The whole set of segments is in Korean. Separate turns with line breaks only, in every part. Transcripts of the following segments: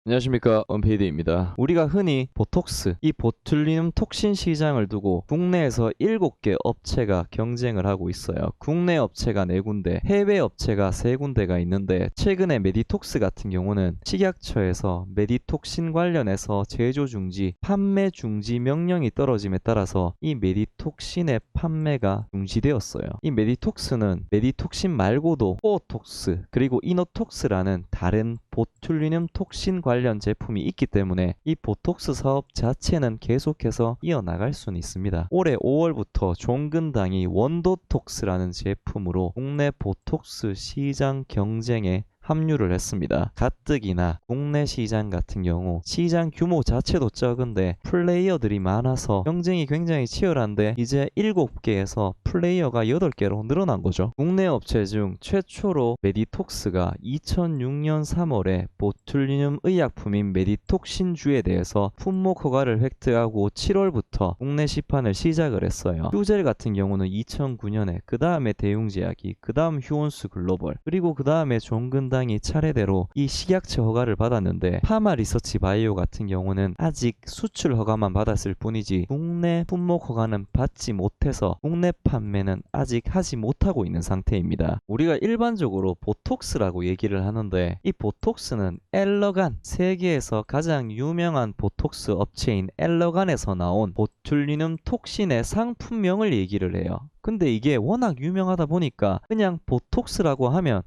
안녕하십니까, 원피디입니다. 우리가 흔히 보톡스, 이 보툴리눔 톡신 시장을 두고 국내에서 7개 업체가 경쟁을 하고 있어요. 국내 업체가 4군데, 해외 업체가 3군데가 있는데, 최근에 메디톡스 같은 경우는 식약처에서 메디톡신 관련해서 제조 중지, 판매 중지 명령이 떨어짐에 따라서 이 메디톡신의 판매가 중지되었어요. 이 메디톡스는 메디톡신 말고도 호톡스 그리고 이노톡스라는 다른 보툴리눔 톡신 관련 제품이 있기 때문에 이 보톡스 사업 자체는 계속해서 이어나갈 수는 있습니다. 올해 5월부터 종근당이 원도톡스라는 제품으로 국내 보톡스 시장 경쟁에 합류를 했습니다. 가뜩이나 국내 시장 같은 경우 시장 규모 자체도 적은데 플레이어들이 많아서 경쟁이 굉장히 치열한데 이제 7개에서 플레이어가 8개로 늘어난 거죠. 국내 업체 중 최초로 메디톡스가 2006년 3월에 보툴리눔 의약품인 메디톡신주에 대해서 품목 허가를 획득하고 7월부터 국내 시판을 시작을 했어요. 휴젤 같은 경우는 2009년에, 그 다음에 대웅제약이, 그 다음 휴온스 글로벌, 그리고 그 다음에 종근당이 차례대로 이 식약처 허가를 받았는데, 파마 리서치 바이오 같은 경우는 아직 수출 허가만 받았을 뿐이지 국내 품목 허가는 받지 못해서 국내 판매는 아직 하지 못하고 있는 상태입니다. 우리가 일반적으로 보톡스라고 얘기를 하는데, 이 보톡스는 엘러간, 세계에서 가장 유명한 보톡스 업체인 엘러간에서 나온 보툴리눔 톡신의 상품명을 얘기를 해요. 근데 이게 워낙 유명하다 보니까 그냥 보톡스라고 하면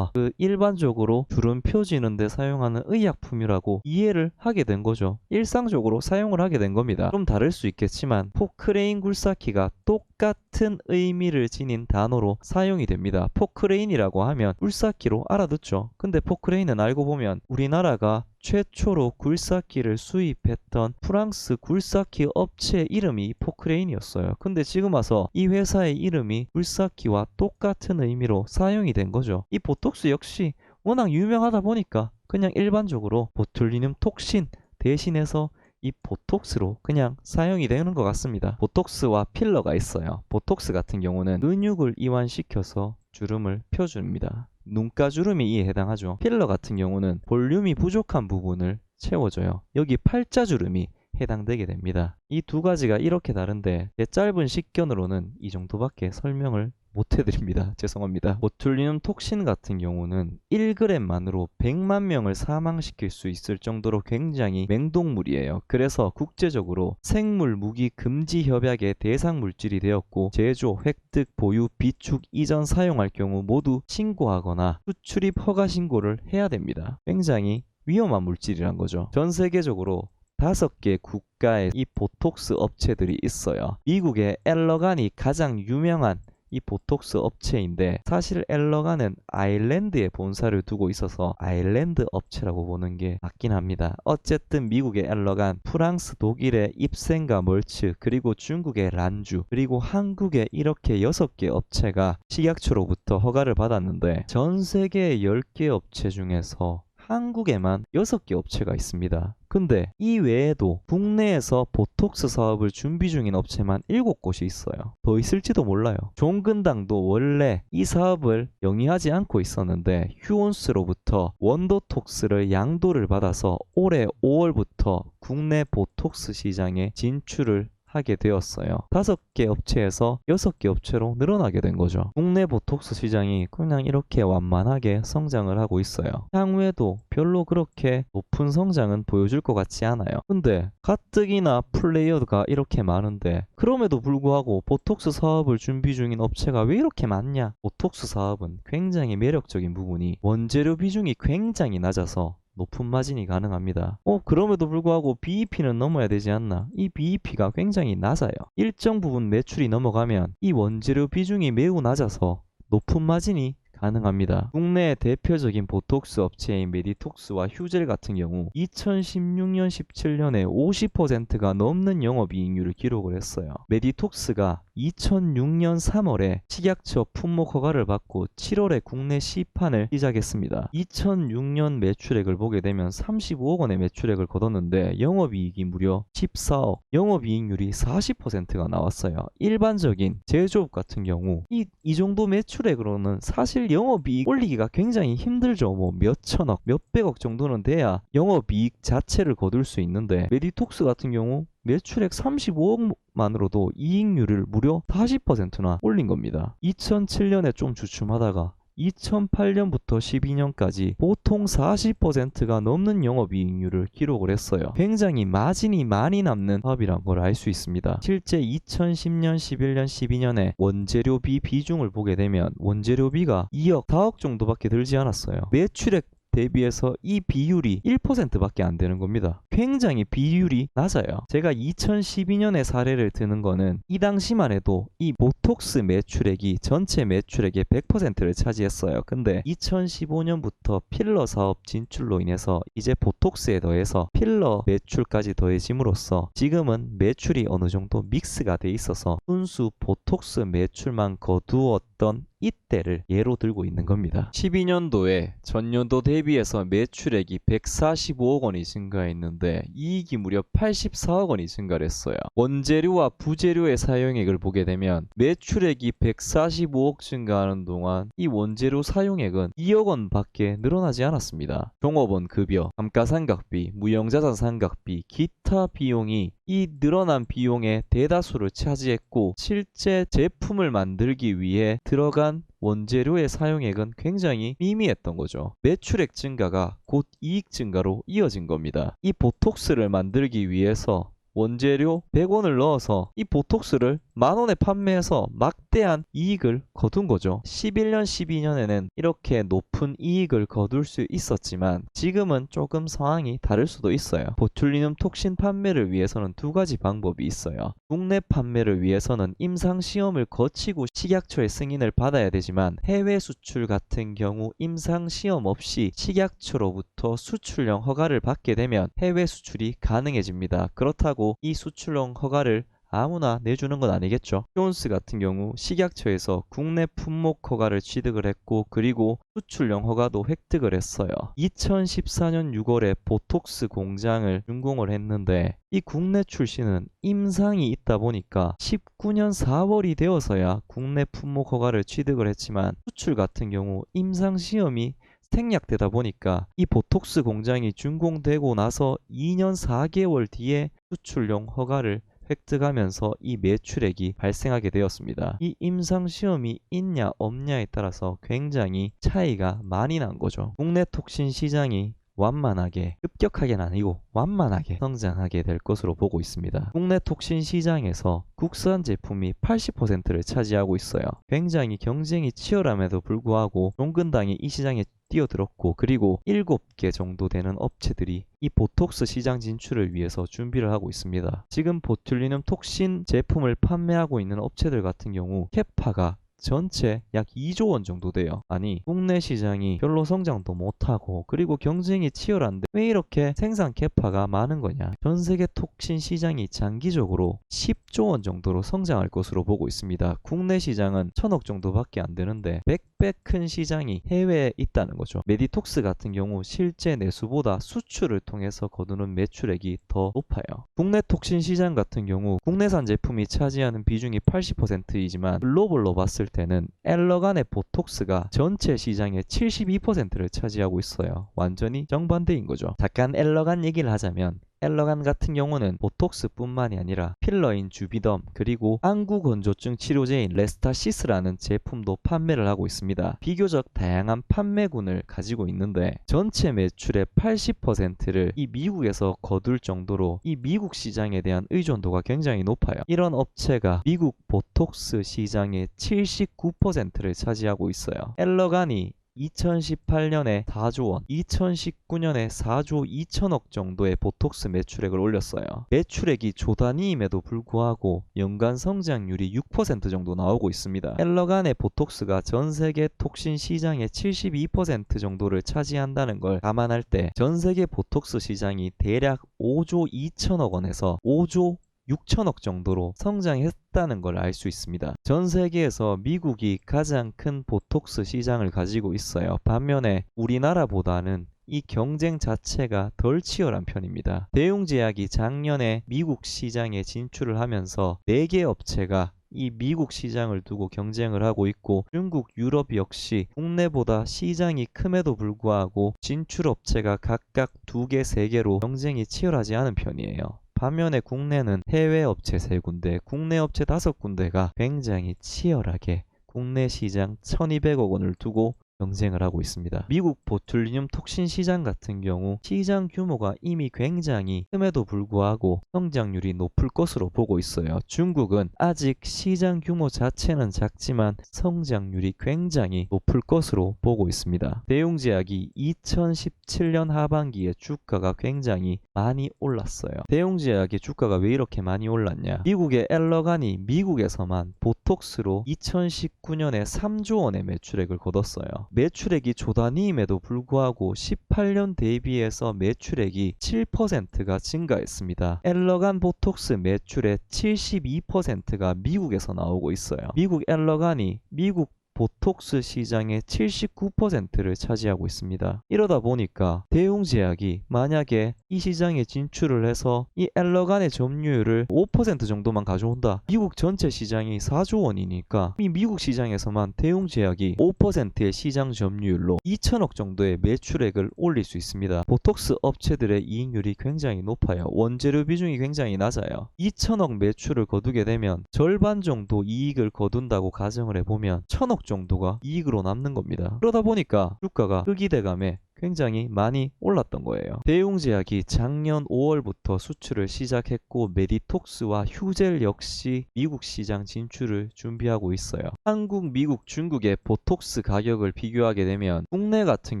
그 일반적으로 주름 펴지는데 사용하는 의약품이라고 이해를 하게 된 거죠. 일상적으로 사용을 하게 된 겁니다. 좀 다를 수 있겠지만 포크레인 굴삭기가 똑같은 의미를 지닌 단어로 사용이 됩니다. 포크레인이라고 하면 굴삭기로 알아듣죠. 근데 포크레인은 알고 보면 우리나라가 최초로 굴삭기를 수입했던 프랑스 굴삭기 업체 이름이 포크레인이었어요. 근데 지금 와서 이 회사의 이름이 굴삭기와 똑같은 의미로 사용이 된 거죠. 이 보톡스 역시 워낙 유명하다 보니까 그냥 일반적으로 보툴리눔 톡신 대신해서 이 보톡스로 그냥 사용이 되는 것 같습니다. 보톡스와 필러가 있어요. 보톡스 같은 경우는 근육을 이완시켜서 주름을 펴줍니다. 눈가주름이 이에 해당하죠. 필러 같은 경우는 볼륨이 부족한 부분을 채워줘요. 여기 팔자주름이 해당되게 됩니다. 이 두 가지가 이렇게 다른데 제 짧은 식견으로는 이 정도밖에 설명을 못 해드립니다. 죄송합니다. 보툴리눔 톡신 같은 경우는 1g만으로 100만 명을 사망시킬 수 있을 정도로 굉장히 맹독물이에요. 그래서 국제적으로 생물 무기 금지 협약의 대상 물질이 되었고, 제조, 획득, 보유, 비축, 이전 사용할 경우 모두 신고하거나 수출입 허가 신고를 해야 됩니다. 굉장히 위험한 물질이란 거죠. 전 세계적으로 5개 국가에 이 보톡스 업체들이 있어요. 미국의 엘러간이 가장 유명한 이 보톡스 업체인데, 사실 엘러간은 아일랜드에 본사를 두고 있어서 아일랜드 업체라고 보는 게 맞긴 합니다. 어쨌든 미국의 엘러간, 프랑스, 독일의 입센과 멀츠, 그리고 중국의 란주, 그리고 한국의 이렇게 6개 업체가 식약처로부터 허가를 받았는데, 전 세계 10개 업체 중에서 한국에만 6개 업체가 있습니다. 근데 이 외에도 국내에서 보톡스 사업을 준비 중인 업체만 7곳이 있어요. 더 있을지도 몰라요. 종근당도 원래 이 사업을 영위하지 않고 있었는데 휴온스로부터 원도톡스를 양도를 받아서 올해 5월부터 국내 보톡스 시장에 진출을 하게 되었어요. 5개 업체에서 6개 업체로 늘어나게 된 거죠. 국내 보톡스 시장이 그냥 이렇게 완만하게 성장을 하고 있어요. 향후에도 별로 그렇게 높은 성장은 보여줄 것 같지 않아요. 근데 가뜩이나 플레이어가 이렇게 많은데 그럼에도 불구하고 보톡스 사업을 준비 중인 업체가 왜 이렇게 많냐? 보톡스 사업은 굉장히 매력적인 부분이 원재료 비중이 굉장히 낮아서 높은 마진이 가능합니다. 그럼에도 불구하고 BEP는 넘어야 되지 않나? 이 BEP가 굉장히 낮아요. 일정 부분 매출이 넘어가면 이 원재료 비중이 매우 낮아서 높은 마진이 가능합니다. 국내 대표적인 보톡스 업체인 메디톡스와 휴젤 같은 경우 2016년 17년에 50%가 넘는 영업이익률을 기록을 했어요. 메디톡스가 2006년 3월에 식약처 품목 허가를 받고 7월에 국내 시판을 시작했습니다. 2006년 매출액을 보게 되면 35억 원의 매출액을 거뒀는데 영업이익이 무려 14억, 영업이익률이 40%가 나왔어요. 일반적인 제조업 같은 경우 이 정도 매출액으로는 사실 영업이익 올리기가 굉장히 힘들죠. 뭐 몇천억, 몇백억 정도는 돼야 영업이익 자체를 거둘 수 있는데, 메디톡스 같은 경우 매출액 35억만으로도 이익률을 무려 40%나 올린 겁니다. 2007년에 좀 주춤하다가 2008년부터 12년까지 보통 40%가 넘는 영업이익률을 기록을 했어요. 굉장히 마진이 많이 남는 사업이란 걸 알 수 있습니다. 실제 2010년, 11년, 12년에 원재료비 비중을 보게 되면 원재료비가 2억, 4억 정도밖에 들지 않았어요. 매출액 대비해서 이 비율이 1%밖에 안 되는 겁니다. 굉장히 비율이 낮아요. 제가 2012년의 사례를 드는 거는 이 당시만 해도 이 보톡스 매출액이 전체 매출액의 100%를 차지했어요. 근데 2015년부터 필러 사업 진출로 인해서 이제 보톡스에 더해서 필러 매출까지 더해짐으로써 지금은 매출이 어느 정도 믹스가 돼 있어서 순수 보톡스 매출만 거두었던 이때를 예로 들고 있는 겁니다. 12년도에 전년도 대비해서 매출액이 145억 원이 증가했는데 이익이 무려 84억 원이 증가를 했어요. 원재료와 부재료의 사용액을 보게 되면 매출액이 145억 증가하는 동안 이 원재료 사용액은 2억 원밖에 늘어나지 않았습니다. 종업원 급여, 감가상각비, 무형자산상각비, 기타 비용이 이 늘어난 비용의 대다수를 차지했고, 실제 제품을 만들기 위해 들어간 원재료의 사용액은 굉장히 미미했던 거죠. 매출액 증가가 곧 이익 증가로 이어진 겁니다. 이 보톡스를 만들기 위해서 원재료 100원을 넣어서 이 보톡스를 10,000원에 판매해서 막대한 이익을 거둔 거죠. 11년, 12년에는 이렇게 높은 이익을 거둘 수 있었지만 지금은 조금 상황이 다를 수도 있어요. 보툴리눔 톡신 판매를 위해서는 두 가지 방법이 있어요. 국내 판매를 위해서는 임상시험을 거치고 식약처의 승인을 받아야 되지만 해외 수출 같은 경우 임상시험 없이 식약처로부터 수출용 허가를 받게 되면 해외 수출이 가능해집니다. 그렇다고 이 수출용 허가를 아무나 내주는 건 아니겠죠. 휴온스 같은 경우 식약처에서 국내 품목 허가를 취득을 했고, 그리고 수출용 허가도 획득을 했어요. 2014년 6월에 보톡스 공장을 준공을 했는데 이 국내 출시는 임상이 있다 보니까 19년 4월이 되어서야 국내 품목 허가를 취득을 했지만, 수출 같은 경우 임상 시험이 생략되다 보니까 이 보톡스 공장이 준공되고 나서 2년 4개월 뒤에 수출용 허가를 획득하면서 이 매출액이 발생하게 되었습니다. 이 임상시험이 있냐 없냐에 따라서 굉장히 차이가 많이 난 거죠. 국내 톡신 시장이 완만하게, 급격하게는 아니고 완만하게 성장하게 될 것으로 보고 있습니다. 국내 톡신 시장에서 국산 제품이 80%를 차지하고 있어요. 굉장히 경쟁이 치열함에도 불구하고 종근당이 이 시장에 뛰어들었고, 그리고 7개 정도 되는 업체들이 이 보톡스 시장 진출을 위해서 준비를 하고 있습니다. 지금 보툴리눔 톡신 제품을 판매하고 있는 업체들 같은 경우 캐파가 전체 약 2조 원 정도 돼요. 아니, 국내 시장이 별로 성장도 못하고 그리고 경쟁이 치열한데 왜 이렇게 생산 캐파가 많은 거냐? 전 세계 톡신 시장이 장기적으로 10조 원 정도로 성장할 것으로 보고 있습니다. 국내 시장은 1,000억 정도밖에 안 되는데 100배 큰 시장이 해외에 있다는 거죠. 메디톡스 같은 경우 실제 내수보다 수출을 통해서 거두는 매출액이 더 높아요. 국내 톡신 시장 같은 경우 국내산 제품이 차지하는 비중이 80%이지만 글로벌로 봤을 때는 엘러간의 보톡스가 전체 시장의 72%를 차지하고 있어요. 완전히 정반대인 거죠. 잠깐 엘러간 얘기를 하자면, 엘러간 같은 경우는 보톡스뿐만이 아니라 필러인 주비덤, 그리고 안구 건조증 치료제인 레스타시스라는 제품도 판매를 하고 있습니다. 비교적 다양한 판매군을 가지고 있는데 전체 매출의 80%를 이 미국에서 거둘 정도로 이 미국 시장에 대한 의존도가 굉장히 높아요. 이런 업체가 미국 보톡스 시장의 79%를 차지하고 있어요. 엘러간이 2018년에 4조 원, 2019년에 4조 2천억 정도의 보톡스 매출액을 올렸어요. 매출액이 조 단위임에도 불구하고 연간 성장률이 6% 정도 나오고 있습니다. 엘러간의 보톡스가 전 세계 톡신 시장의 72% 정도를 차지한다는 걸 감안할 때 전 세계 보톡스 시장이 대략 5조 2천억 원에서 5조 6천억 정도로 성장했다는 걸 알 수 있습니다. 전 세계에서 미국이 가장 큰 보톡스 시장을 가지고 있어요. 반면에 우리나라보다는 이 경쟁 자체가 덜 치열한 편입니다. 대웅제약이 작년에 미국 시장에 진출을 하면서 4개 업체가 이 미국 시장을 두고 경쟁을 하고 있고 중국, 유럽 역시 국내보다 시장이 큼에도 불구하고 진출업체가 각각 2개, 3개로 경쟁이 치열하지 않은 편이에요. 반면에 국내는 해외 업체 3군데, 국내 업체 5군데가 굉장히 치열하게 국내 시장 1200억 원을 두고 경쟁을 하고 있습니다. 미국 보툴리늄 톡신 시장 같은 경우 시장 규모가 이미 굉장히 큼에도 불구하고 성장률이 높을 것으로 보고 있어요. 중국은 아직 시장 규모 자체는 작지만 성장률이 굉장히 높을 것으로 보고 있습니다. 대웅제약이 2017년 하반기에 주가가 굉장히 많이 올랐어요. 대웅제약의 주가가 왜 이렇게 많이 올랐냐? 미국의 엘러간이 미국에서만 보톡스로 2019년에 3조 원의 매출액을 거뒀어요. 매출액이 조단위임에도 불구하고 18년 대비해서 매출액이 7%가 증가했습니다. 엘러간 보톡스 매출의 72%가 미국에서 나오고 있어요. 미국 엘러간이 미국 보톡스 시장의 79%를 차지하고 있습니다. 이러다 보니까 대웅제약이 만약에 이 시장에 진출을 해서 이 엘러간의 점유율을 5% 정도만 가져온다. 미국 전체 시장이 4조 원이니까 이 미국 시장에서만 대웅제약이 5%의 시장 점유율로 2천억 정도의 매출액을 올릴 수 있습니다. 보톡스 업체들의 이익률이 굉장히 높아요. 원재료 비중이 굉장히 낮아요. 2천억 매출을 거두게 되면 절반 정도 이익을 거둔다고 가정을 해보면 1,000억 정도가 이익으로 남는 겁니다. 그러다 보니까 주가가 흑기대감에 굉장히 많이 올랐던 거예요. 대웅제약이 작년 5월부터 수출을 시작했고 메디톡스와 휴젤 역시 미국 시장 진출을 준비하고 있어요. 한국, 미국, 중국의 보톡스 가격을 비교하게 되면 국내 같은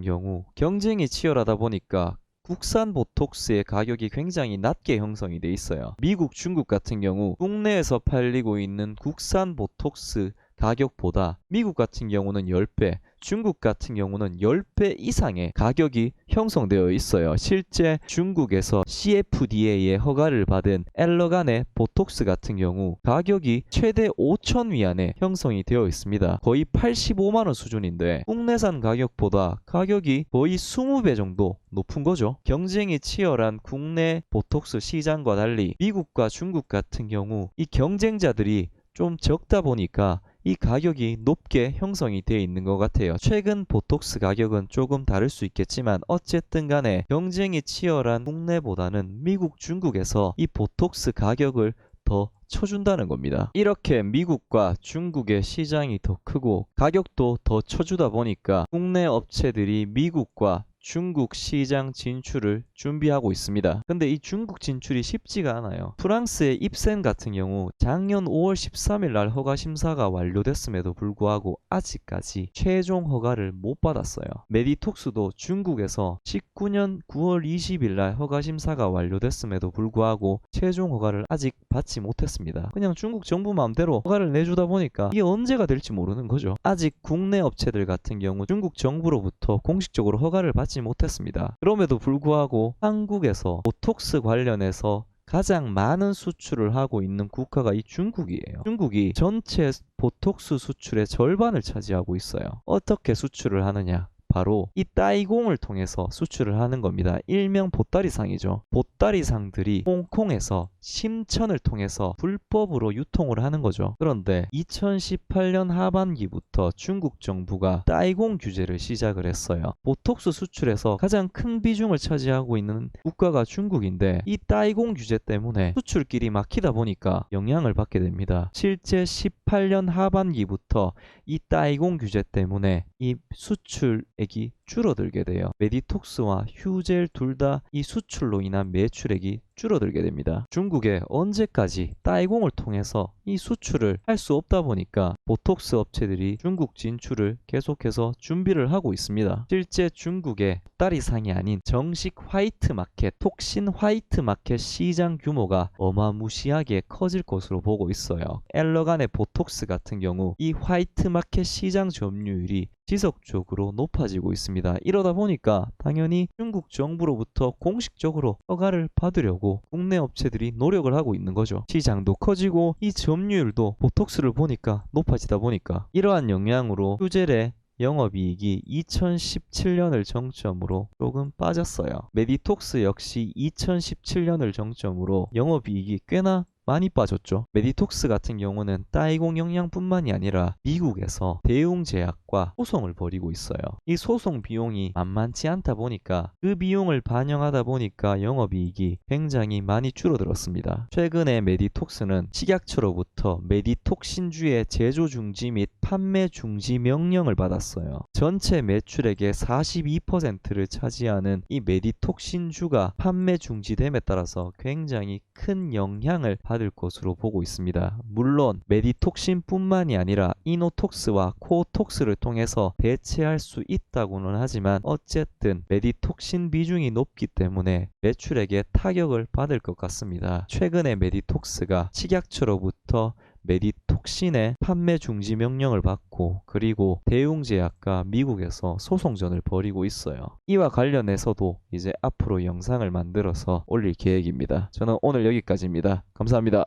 경우 경쟁이 치열하다 보니까 국산 보톡스의 가격이 굉장히 낮게 형성이 돼 있어요. 미국, 중국 같은 경우 국내에서 팔리고 있는 국산 보톡스 가격보다 미국 같은 경우는 10배, 중국 같은 경우는 10배 이상의 가격이 형성되어 있어요. 실제 중국에서 CFDA의 허가를 받은 엘러간의 보톡스 같은 경우 가격이 최대 5천 위안에 형성이 되어 있습니다. 거의 85만원 수준인데 국내산 가격보다 가격이 거의 20배 정도 높은 거죠. 경쟁이 치열한 국내 보톡스 시장과 달리 미국과 중국 같은 경우 이 경쟁자들이 좀 적다 보니까 이 가격이 높게 형성이 되어 있는 것 같아요. 최근 보톡스 가격은 조금 다를 수 있겠지만 어쨌든 간에 경쟁이 치열한 국내보다는 미국, 중국에서 이 보톡스 가격을 더 쳐준다는 겁니다. 이렇게 미국과 중국의 시장이 더 크고 가격도 더 쳐주다 보니까 국내 업체들이 미국과 중국 시장 진출을 준비하고 있습니다. 근데 이 중국 진출이 쉽지가 않아요. 프랑스의 입센 같은 경우 작년 5월 13일 날 허가 심사가 완료됐음에도 불구하고 아직까지 최종 허가를 못 받았어요. 메디톡스도 중국에서 19년 9월 20일 날 허가 심사가 완료됐음에도 불구하고 최종 허가를 아직 받지 못했습니다. 그냥 중국 정부 마음대로 허가를 내주다 보니까 이게 언제가 될지 모르는 거죠. 아직 국내 업체들 같은 경우 중국 정부로부터 공식적으로 허가를 받지 못했습니다. 그럼에도 불구하고 한국에서 보톡스 관련해서 가장 많은 수출을 하고 있는 국가가 이 중국이에요. 중국이 전체 보톡스 수출의 절반을 차지하고 있어요. 어떻게 수출을 하느냐? 바로 이 따이공을 통해서 수출을 하는 겁니다. 일명 보따리상이죠. 보따리상들이 홍콩에서 심천을 통해서 불법으로 유통을 하는 거죠. 그런데 2018년 하반기부터 중국 정부가 따이공 규제를 시작을 했어요. 보톡스 수출에서 가장 큰 비중을 차지하고 있는 국가가 중국인데 이 따이공 규제 때문에 수출길이 막히다 보니까 영향을 받게 됩니다. 실제 18년 하반기부터 이 따이공 규제 때문에 이 수출액이 줄어들게 돼요. 메디톡스와 휴젤 둘 다 이 수출로 인한 매출액이 줄어들게 됩니다. 중국에 언제까지 따이공을 통해서 이 수출을 할 수 없다 보니까 보톡스 업체들이 중국 진출을 계속해서 준비를 하고 있습니다. 실제 중국의 보따리상이 아닌 정식 화이트 마켓, 톡신 화이트 마켓 시장 규모가 어마무시하게 커질 것으로 보고 있어요. 엘러간의 보톡스 같은 경우 이 화이트 마켓 시장 점유율이 지속적으로 높아지고 있습니다. 이러다 보니까 당연히 중국 정부로부터 공식적으로 허가를 받으려고 국내 업체들이 노력을 하고 있는 거죠. 시장도 커지고 이 점유율도 보톡스를 보니까 높아지다 보니까 이러한 영향으로 휴젤의 영업이익이 2017년을 정점으로 조금 빠졌어요. 메디톡스 역시 2017년을 정점으로 영업이익이 꽤나 많이 빠졌죠. 메디톡스 같은 경우는 따이공 영양뿐만이 아니라 미국에서 대웅제약과 소송을 벌이고 있어요. 이 소송 비용이 만만치 않다 보니까 그 비용을 반영하다 보니까 영업이익이 굉장히 많이 줄어들었습니다. 최근에 메디톡스는 식약처로부터 메디톡신주의 제조 중지 및 판매 중지 명령을 받았어요. 전체 매출액의 42%를 차지하는 이 메디톡신주가 판매 중지됨에 따라서 굉장히 큰 영향을 받을 것으로 보고 있습니다. 물론 메디톡신뿐만이 아니라 이노톡스와 코톡스를 통해서 대체할 수 있다고는 하지만 어쨌든 메디톡신 비중이 높기 때문에 매출액에 타격을 받을 것 같습니다. 최근에 메디톡스가 식약처로부터 메디톡신의 판매 중지 명령을 받고 그리고 대웅제약과 미국에서 소송전을 벌이고 있어요. 이와 관련해서도 이제 앞으로 영상을 만들어서 올릴 계획입니다. 저는 오늘 여기까지입니다. 감사합니다.